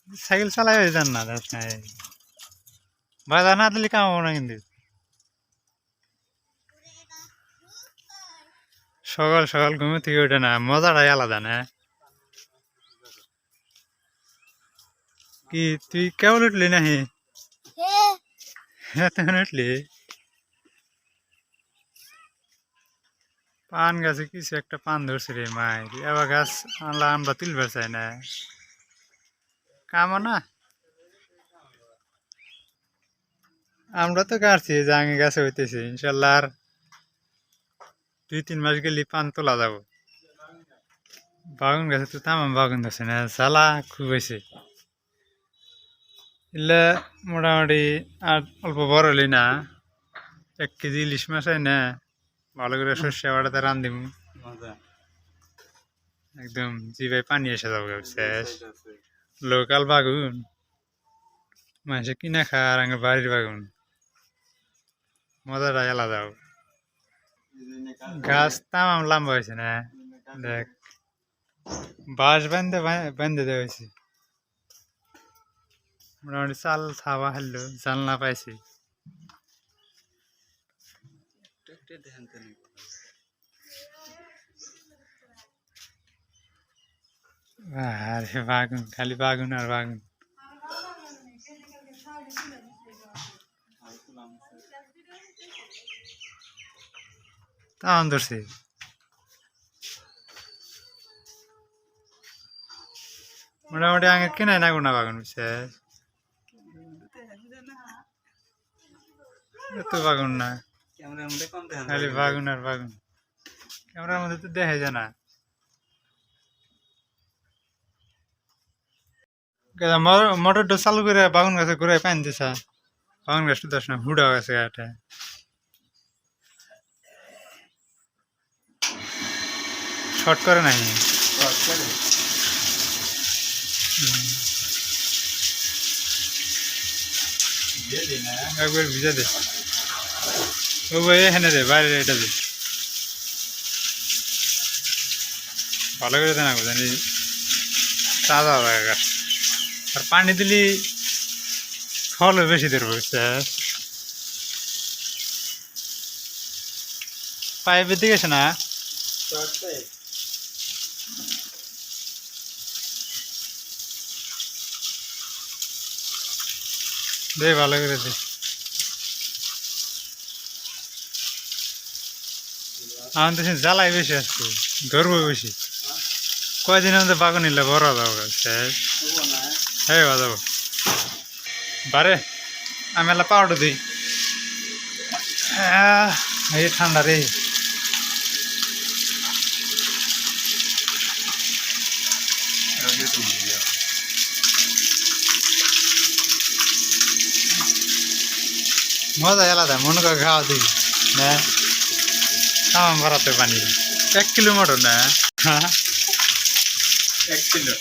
cycle চালাই যান না বাজার না দিলে কাম হবো না কিন্তু সকাল সকাল ঘুমে থেকে ওঠে না মজাটাই আলাদা না কি তুই কেবল উঠলি নাহি হ্যাঁ তখন উঠলি পান গাছে কিছু একটা পান ধরছে রে মাই এবার গাছ আনলা আমরা তুলবার চাই না কামো না আমরা তো কাটছি জাঙ্গি গাছে হইতেছি ইনশাল্লাহ আর 2-3 মাস গেলে পান তোলা যাবো বাগুন গাছে তো তামাম বাগুন ধরছে না জ্বালা খুব হয়েছে এলে মোটামুটি আর অল্প বড় হলি না 1 কেজি ইলিশ মাছ হয় না ভালো করে সর্ষে বাটাতে রান্ধিম একদম জিভায় পানি এসে যাবে শেষ লোকাল বাগুন মানুষে কিনা খা আর আগে বাড়ির বাগুন মজাটাই আলাদা গাছ তামাম লম্বা হয়েছে না দেখ বাঁশ বেঁধে দেওয়া হয়েছে মোটামুটি চাল ছাওয়া হারলো জানলা পাইছি আরে বাগুন খালি বাগুন আর বাগুন তামাম ধরছে মোটামুটি আগে কেনাই না গোনা বাগুন বিশেষ এত বাগুন না খালি বাগুন আর বাগুন ক্যামেরার মধ্যে তো দেখা যায় না মোটরটা চালু করে বাগুন গাছে ঘুরে পানি দিছা বাগুন গাছটা দশ না হুড়া গেছে এটা শর্ট করে নাই একবার ভিজা দে ও ভাই এখানে দে বাইরে এটা দে ভালো করে দে না জানি তাজা লাগে গাছ আর পানি দিলি ফলও বেশি দেব পাইপের দিকে আছে না দে ভালো করে দে আমার দেশে জ্বালাই বেশি আসছে ধরবো বেশি কয়দিন আমাদের বাগান নিলে বড় যাবো শেষ হ্যাঁ যাবো বারে আমি এলা পাউডার দিই এই ঠান্ডা রে মজা আলাদা মনে করে খাওয়া দিই হ্যাঁ তামাম ভরাতে পানি 1 কিলো মটর না 1 কিলো